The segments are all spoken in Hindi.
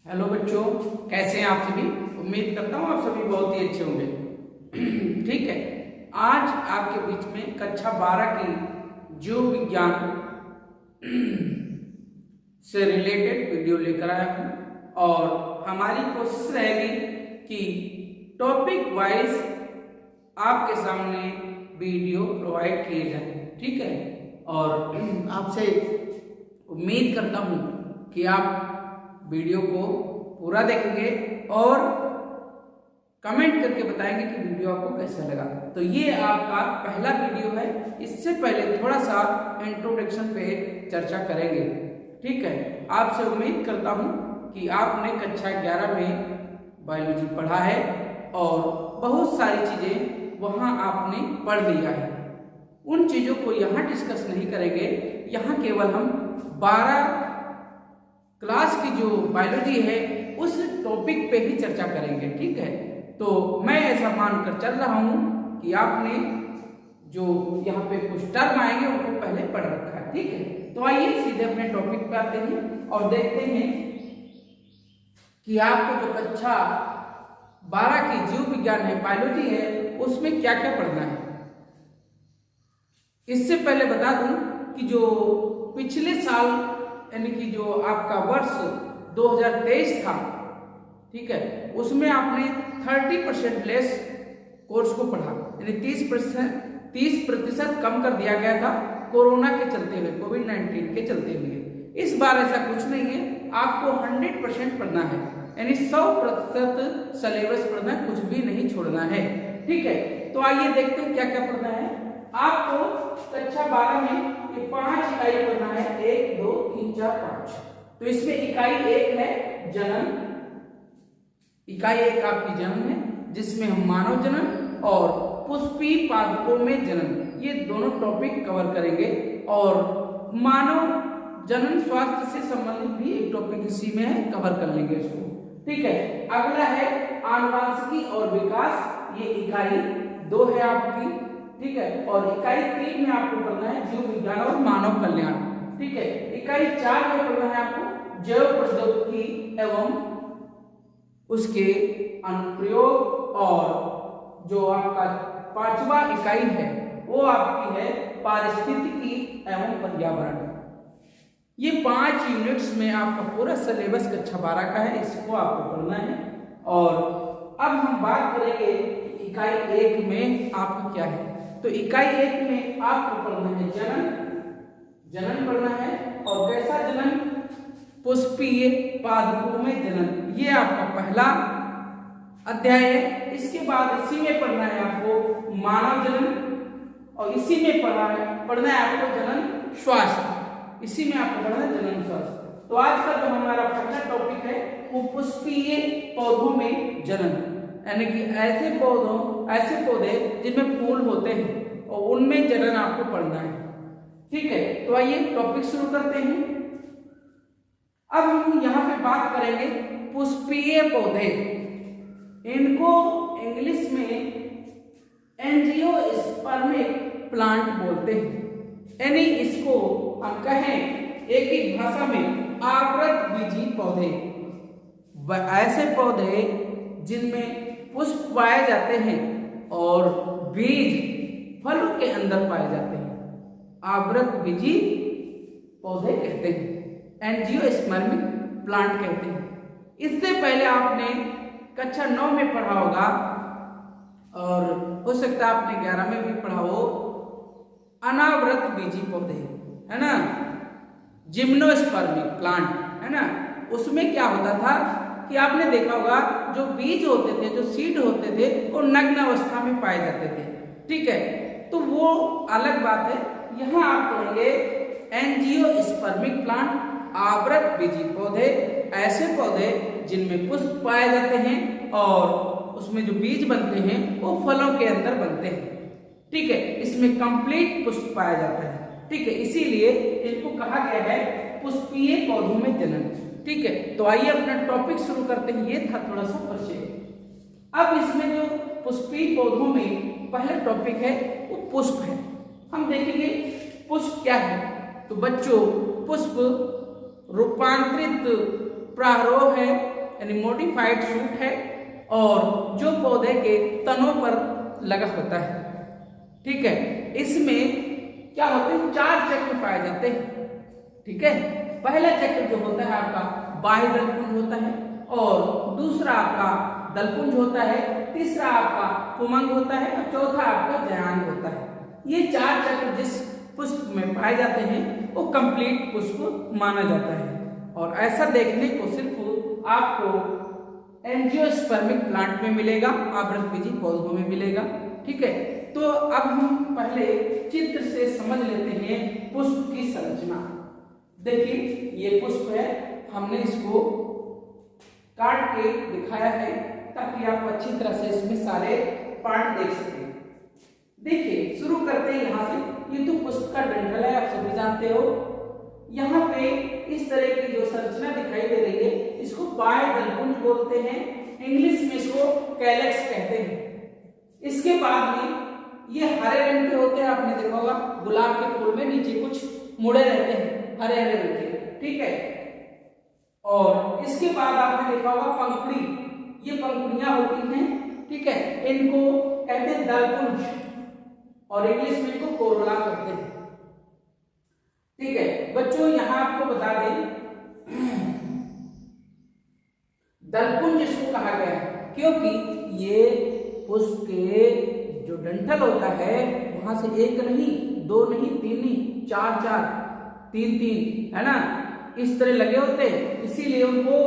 हेलो बच्चों, कैसे हैं आप सभी। उम्मीद करता हूँ आप सभी बहुत ही अच्छे होंगे। ठीक है, आज आपके बीच में कक्षा 12 की जीव विज्ञान से रिलेटेड वीडियो लेकर आया हूँ और हमारी कोशिश रहेगी कि टॉपिक वाइज आपके सामने वीडियो प्रोवाइड किए जाए। ठीक है, और आपसे उम्मीद करता हूँ कि आप वीडियो को पूरा देखेंगे और कमेंट करके बताएंगे कि वीडियो आपको कैसा लगा। तो ये आपका पहला वीडियो है। इससे पहले थोड़ा सा इंट्रोडक्शन पे चर्चा करेंगे। ठीक है, आपसे उम्मीद करता हूँ कि आपने कक्षा 11 में बायोलॉजी पढ़ा है और बहुत सारी चीज़ें वहाँ आपने पढ़ लिया है। उन चीज़ों को यहाँ डिस्कस नहीं करेंगे। यहाँ केवल हम 12 क्लास की जो बायोलॉजी है उस टॉपिक पे ही चर्चा करेंगे। ठीक है, तो मैं ऐसा मानकर चल रहा हूँ कि आपने जो यहाँ पे कुछ टर्म आएंगे उनको पहले पढ़ रखा है। ठीक है, तो आइए सीधे अपने टॉपिक पे आते हैं और देखते हैं कि आपको जो कक्षा 12 की जीव विज्ञान है, बायोलॉजी है, उसमें क्या क्या पढ़ना है। इससे पहले बता दूं कि जो पिछले साल यानी कि जो आपका वर्ष 2023 था, ठीक है, उसमें आपने 30% लेस कोर्स को पढ़ा, यानी 30% कम कर दिया गया था कोरोना के चलते हुए, कोविड-19 के चलते हुए। इस बार ऐसा कुछ नहीं है, आपको 100% पढ़ना है, यानी 100% सिलेबस पढ़ना है, कुछ भी नहीं छोड़ना है। ठीक है, तो आइए देखते हैं क्या क्या पढ़ना है। आपको कक्षा 12 में ये 5 इकाई पढ़ना है, 1 2 3 4 5। तो इसमें इकाई 1 है जनन। इकाई 1 आपकी जनन है, जिसमें हम मानव जनन और पुष्पीय पादपों में जनन, ये दोनों टॉपिक कवर करेंगे। और मानव जनन स्वास्थ्य से संबंधित भी एक टॉपिक इसी में है, कवर कर लेंगे इसको। ठीक है, अगला है आनुवांशिकी और विकास, ये इकाई 2 है आपकी। ठीक है, और इकाई 3 में आपको पढ़ना है जीव विज्ञान और मानव कल्याण। ठीक है, इकाई 4 में पढ़ना है आपको जैव प्रौद्योगिकी एवं उसके अनुप्रयोग। और जो आपका 5वां इकाई है वो आपकी है पारिस्थितिकी एवं पर्यावरण। ये 5 यूनिट्स में आपका पूरा सिलेबस कक्षा 12 का है, इसको आपको पढ़ना है। और अब हम बात करेंगे इकाई 1 में आपका क्या है। तो इकाई 1 में आपको पढ़ना है जनन पढ़ना है। और कैसा जनन? पुष्पीय पादपों में जनन, ये आपका पहला अध्याय है। इसके बाद इसी में पढ़ना है आपको मानव जनन और इसी में पढ़ना है आपको जनन स्वास्थ्य। इसी में आपको पढ़ना है जनन स्वास्थ्य। तो आज का जो हमारा पहला टॉपिक है वो पुष्पीय पौधों में जनन, यानी कि ऐसे पौधे जिनमें फूल होते हैं और उनमें जनन आपको पढ़ना है। ठीक है, तो आइए टॉपिक शुरू करते हैं। अब हम यहाँ पे बात करेंगे पुष्पीय पौधे। इनको इंग्लिश में एंजियोस्पर्मिक प्लांट बोलते हैं, यानी इसको हम कहें एक भाषा में आवृत बीजी पौधे। ऐसे पौधे जिनमें पुष्प पाए जाते हैं और बीज फलों के अंदर पाए जाते हैं, आवृत बीजी पौधे कहते हैं, एंजियोस्पर्मिक प्लांट कहते हैं। इससे पहले आपने कक्षा 9 में पढ़ा होगा और हो सकता है आपने 11 में भी पढ़ा हो, अनावृत बीजी पौधे, है ना, जिम्नोस्पर्मिक प्लांट, है ना। उसमें क्या होता था कि आपने देखा होगा जो बीज होते थे, जो सीड होते थे, वो नग्न अवस्था में पाए जाते थे। ठीक है, तो वो अलग बात है। यहाँ आप पढ़ेंगे एंजियोस्पर्मिक प्लांट, आवृत बीजी पौधे, ऐसे पौधे जिनमें पुष्प पाए जाते हैं और उसमें जो बीज बनते हैं वो फलों के अंदर बनते हैं। ठीक है, इसमें कंप्लीट पुष्प पाया जाता है। ठीक है, इसीलिए इनको कहा गया है पुष्पीय पौधों में जनन। ठीक है, तो आइए अपना टॉपिक शुरू करते हैं। ये था थोड़ा सा परिचय। अब इसमें जो पुष्पीय पौधों में पहला टॉपिक है वो पुष्प है। हम देखेंगे पुष्प क्या है। तो बच्चों, पुष्प रूपांतरित प्रारोह है यानी मॉडिफाइड शूट है और जो पौधे के तनों पर लगा होता है। ठीक है, इसमें क्या होते हैं, 4 चक्र पाए जाते हैं। ठीक है, पहला चक्र जो होता है आपका बाह्य दलपुंज होता है, और दूसरा आपका दलपुंज होता है, तीसरा आपका पुमंग होता है, और चौथा आपका जयांग होता है। ये 4 चक्र जिस पुष्प में पाए जाते हैं वो कंप्लीट पुष्प माना जाता है। और ऐसा देखने को सिर्फ आपको एंजियोस्पर्मिक प्लांट में मिलेगा, आवृतबीजी पौधों में मिलेगा। ठीक है, तो अब हम पहले चित्र से समझ लेते हैं पुष्प की संरचना। देखिए ये पुष्प है, हमने इसको काट के दिखाया है ताकि आप अच्छी तरह से इसमें सारे पार्ट देख सकें। देखिए शुरू करते हैं यहाँ से। ये तो पुष्प का डंठल है, आप सभी जानते हो। यहाँ पे इस तरह की जो संरचना दिखाई दे रही है इसको बाह्य दलपुंज बोलते हैं, इंग्लिश में इसको कैलेक्स कहते हैं। इसके बाद में ये हरे रंग के होते हैं, आपने देखा होगा गुलाब के फूल में नीचे कुछ मुड़े रहते हैं हरे हरे रंग के। ठीक है, और इसके बाद आपने देखा होगा पंखुड़ी, ये पंखुड़ियां होती हैं। ठीक है, इनको कहते हैं दलपुंज और इंग्लिश में इनको कोरोला कहते हैं। ठीक है बच्चों, यहां आपको बता दें दलपुंज इसको कहा गया है क्योंकि ये पुष्प के जो डंठल होता है वहां से 1 नहीं 2 नहीं 3 नहीं 4 4 3 3 है ना, इस तरह लगे होते हैं, इसीलिए उनको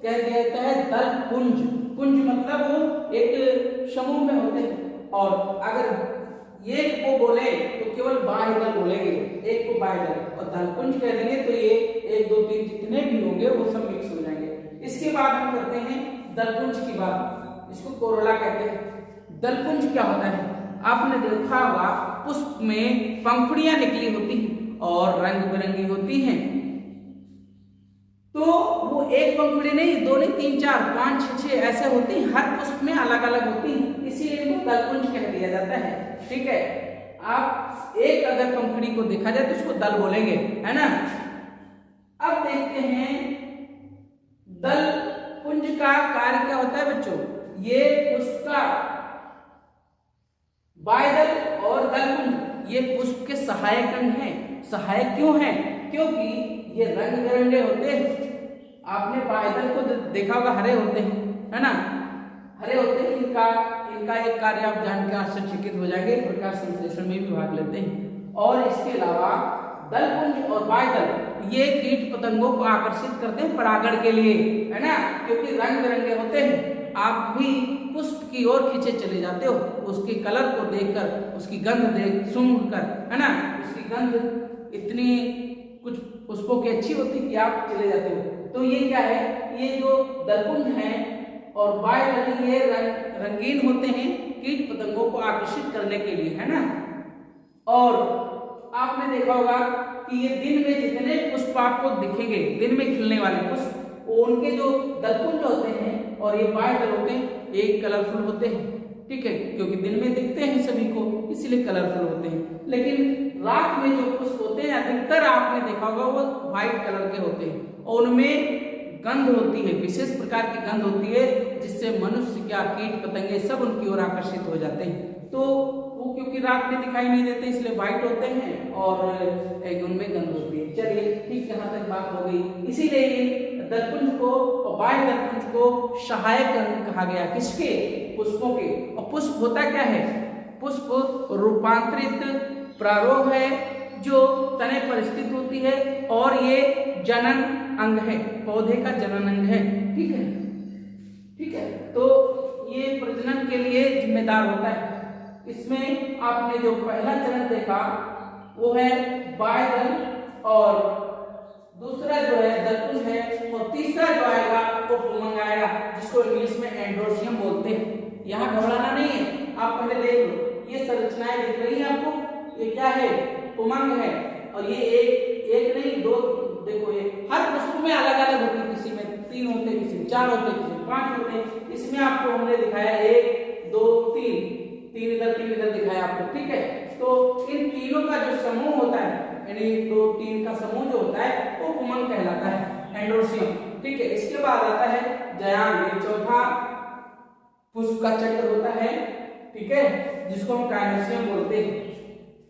कह दिया जाता है दलपुंज। पुंज मतलब वो एक समूह में होते हैं, और अगर एक को बोले तो केवल बाह्य दल बोलेंगे, एक को बाह्य दल, और दलपुंज कह देंगे तो ये 1 2 3 जितने भी होंगे वो सब मिक्स हो जाएंगे। इसके बाद हम करते हैं दलपुंज की बात, इसको कोरोला कहते हैं। दलपुंज क्या होता है, आपने देखा होगा पुष्प में पंखुड़ियां निकली होती हैं और रंग बिरंगी होती हैं, तो वो एक पंखुड़ी नहीं 2 नहीं 3 4 5 6 6 ऐसे होती हैं, हर पुष्प में अलग अलग होती हैं, इसीलिए इनको दलपुंज कह दिया जाता है। ठीक है, आप एक अगर पंखुड़ी को देखा जाए तो उसको दल बोलेंगे, है ना। अब देखते हैं दलपुंज का कार्य क्या होता है बच्चों। ये पुष्प का बाह्यदल और दलपुंज ये पुष्प के सहायक अंग हैं। सहायक क्यों हैं, क्योंकि ये रंग बिरंगे होते हैं। आपने बाह्यदल को देखा होगा हरे होते हैं, है ना, हरे होते हैं। इनका एक कार्य आप जान के आश्चर्यचकित हो जाएंगे, प्रकाश संश्लेषण में भी भाग लेते हैं। और इसके अलावा दलपुंज और बाह्यदल ये कीट पतंगों को आकर्षित करते हैं परागण के लिए, है ना, क्योंकि रंग बिरंगे होते हैं। आप भी पुष्प की ओर खींचे चले जाते हो, उसके कलर को देखकर, उसकी गंध देख सूंघ कर, है ना, उसकी गंध इतनी कुछ पुष्पों की अच्छी होती है कि आप चले जाते हो। तो ये क्या है, ये जो दलपुंज हैं और बाह्यदल ये रंगीन होते हैं कीट पतंगों को आकर्षित करने के लिए, है ना। और आपने देखा होगा कि ये दिन में जितने पुष्प आपको दिखेंगे, दिन में खिलने वाले पुष्प, वो उनके जो दलपुंज होते हैं और ये बाह्यदल होते हैं एक कलरफुल होते हैं। ठीक है, क्योंकि दिन में दिखते हैं सभी को इसलिए कलरफुल होते हैं, लेकिन रात में जो पुष्प होते हैं अधिकतर आपने देखा होगा वो व्हाइट कलर के होते हैं और उनमें गंध होती है, विशेष प्रकार की गंध होती है जिससे मनुष्य क्या कीट पतंगे सब उनकी ओर आकर्षित हो जाते हैं। तो वो क्योंकि रात में दिखाई नहीं देते इसलिए व्हाइट होते हैं और एक उनमें गंध होती है। चलिए ठीक, यहाँ तक बात हो गई। इसीलिए दलपुंज को और बाह्य दलपुंज को सहायक अंग कहा गया, किसके, पुष्पों के। और पुष्प होता क्या है, पुष्प रूपांतरित प्रारोह है जो तने पर स्थित होती है और ये जनन अंग है, पौधे का जनन अंग है। ठीक है, ठीक है, तो ये प्रजनन के लिए जिम्मेदार होता है। इसमें आपने जो पहला चरण देखा वो है बाह्यदल और दूसरा जो है दलपुंज है और तीसरा जो आएगा वो पुमंग आएगा जिसको इंग्लिश में एंड्रोसियम बोलते हैं। यहाँ घबराना नहीं है, आप पहले देख लो, ये संरचनाएं दिख रही है आपको, ये क्या है, पुमंग है। और ये एक नहीं 2, देखो ये हर पुष्प में अलग अलग होती है, किसी में 3 होते, किसी में 4 होते, किसी में 5 होते। इसमें आपको हमने दिखाया 1 2 3 इधर दिखाया आपको। ठीक है, तो इन तीनों का जो समूह होता है यानी 2 3 का समूह जो होता है वो पुमंग कहलाता है, एंड्रोसियम। ठीक है, इसके बाद आता है जयान, ये चौथा पुष्प का चक्र होता है, ठीक है, जिसको हम काइनेसियम बोलते हैं।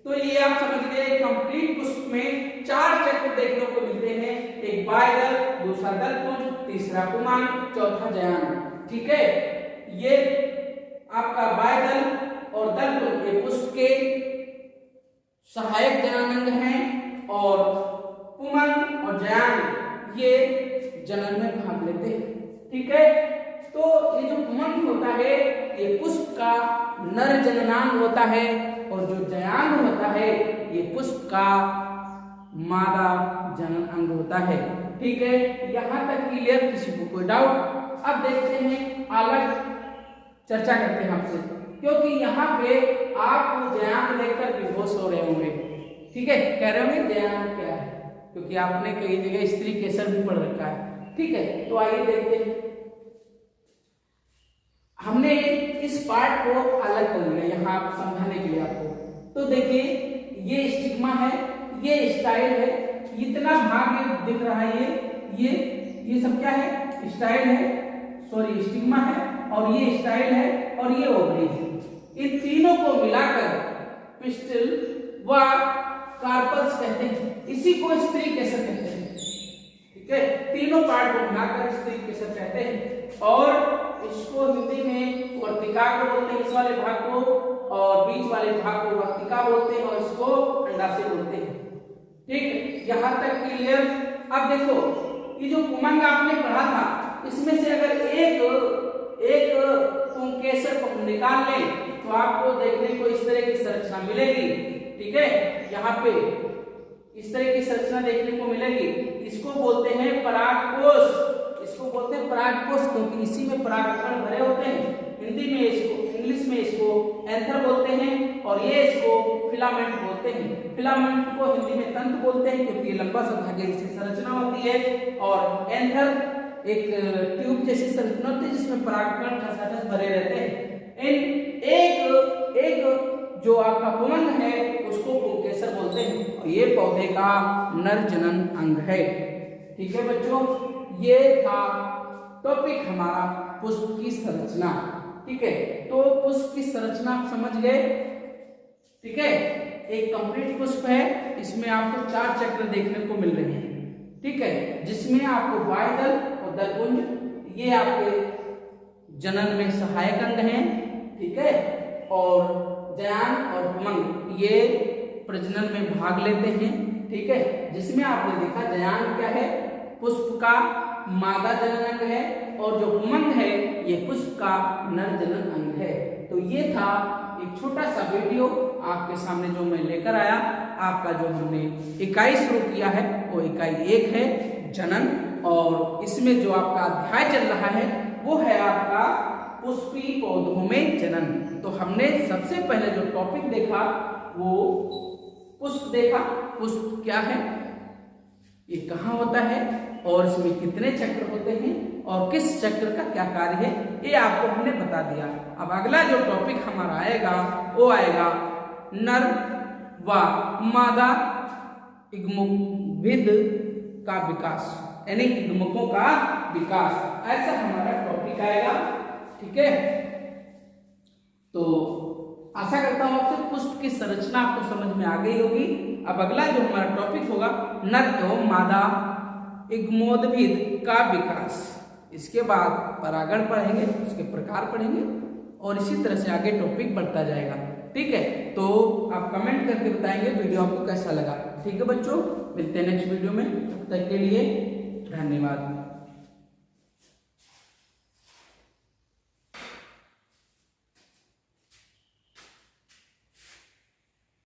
तो ये आप समझ गए, कंप्लीट पुष्प में 4 चक्र देखने को मिलते हैं, एक बाह्यदल, दूसरा दलपुंज, तीसरा पुमान, चौथा जयान, ठीक है। ये आपका बाह्यदल और दलपुंज ये पुष्प के सहायक जननांग हैं और पुमान और जयान ये जनन में भाग लेते हैं, ठीक है। तो ये जो पुमान होता है ये पुष्प का नर जननांग होता है और जो जयान होता है ये पुष्प का मादा जनन अंग होता है, ठीक है। यहाँ तक क्लियर, किसी को कोई डाउट? अब देखते हैं, अलग चर्चा करते हैं आपसे, क्योंकि यहाँ पे आप जयान देखकर बेहोश हो रहे होंगे, ठीक है, कह रहे होंगे जयान क्या है, क्योंकि आपने कई जगह स्त्री केसर भी पढ़ रखा है, ठीक है। तो आइए देखते हैं, हमने इस पार्ट को अलग कर लिया यहाँ समझाने के लिए आपको। तो देखिए, ये स्टिग्मा है, ये स्टाइल है, इतना भाग दिख रहा है, ये सब क्या है? स्टाइल है, सॉरी स्टिग्मा है, और ये स्टाइल है, और ये ओवरी है। इन तीनों को मिलाकर पिस्टल व कार्पल्स कहते हैं, इसी को स्त्री केसर कहते हैं, ठीक है। तीनों पार्ट को मिलाकर स्त्री केसर कहते हैं, और इसको हिंदी में वर्तिकाग्र बोलते हैं, इस वाले भाग को, और बीच वाले भाग को वर्तिका बोलते हैं, और इसको अंडाशय बोलते हैं, ठीक। यहाँ तक क्लियर? अब देखो, ये जो पुमंग आपने पढ़ा था, इसमें से अगर एक पुंकेसर को निकाल लें तो आपको देखने को इस तरह की संरचना मिलेगी, ठीक है। यहाँ पे इस तरह की संरचना देखने को मिलेगी, इसको बोलते हैं परागकोश, इसको बोलते हैं परागकोश, क्योंकि इसी में परागकण भरे होते हैं। हिंदी में इसको, इंग्लिश में इसको एंथर बोलते हैं, और ये इसको फिलामेंट बोलते हैं। फिलामेंट को हिंदी में तंतु बोलते हैं, क्योंकि ये लंबा सा धागे से संरचना होती है, और एंथर एक ट्यूब जैसी संरचना होती है जिसमें परागकण ठसाठस भरे रहते हैं। एक जो आपका पुमंग है उसको पुंकेसर बोलते हैं, और ये पौधे का नर जनन अंग है, ठीक है बच्चों। ये था टॉपिक हमारा पुष्प की संरचना, ठीक है। तो पुष्प की संरचना आप समझ गए, ठीक है। एक कंप्लीट पुष्प है, इसमें आपको 4 चक्र देखने को मिल रहे हैं, ठीक है, जिसमें आपको बाह्यदल और दलपुंज ये आपके जनन में सहायक अंग हैं, ठीक है, और जयान और पुमंग ये प्रजनन में भाग लेते हैं, ठीक है। जिसमें आपने देखा जयान क्या है? पुष्प का मादा जनन अंग है, और जो पुमंग है ये पुष्प का नर जनन अंग है। तो ये था एक छोटा सा वीडियो आपके सामने जो मैं लेकर आया। आपका जो हमने इकाई शुरू किया है वो इकाई 1 है जनन, और इसमें जो आपका अध्याय चल रहा है वो है आपका पुष्पी पौधों में जनन। तो हमने सबसे पहले जो टॉपिक देखा वो पुष्प देखा। पुष्प क्या है, ये कहाँ होता है, और इसमें कितने चक्र होते हैं, और किस चक्र का क्या कार्य है, ये आपको हमने बता दिया। अब अगला जो टॉपिक हमारा आएगा वो आएगा नर व मादा युग्मविद का विकास, यानी युग्मकों का विकास, ऐसा हमारा टॉपिक आएगा, ठीक है। तो आशा करता हूं आपसे पुष्प की संरचना आपको समझ में आ गई होगी। अब अगला जो हमारा टॉपिक होगा नर एवं मादा युग्मोद्भिद का विकास, इसके बाद परागण पढ़ेंगे, उसके प्रकार पढ़ेंगे, और इसी तरह से आगे टॉपिक बढ़ता जाएगा, ठीक है। तो आप कमेंट करके बताएंगे वीडियो आपको कैसा लगा, ठीक है बच्चों। मिलते हैं नेक्स्ट वीडियो में, तब तक के लिए धन्यवाद।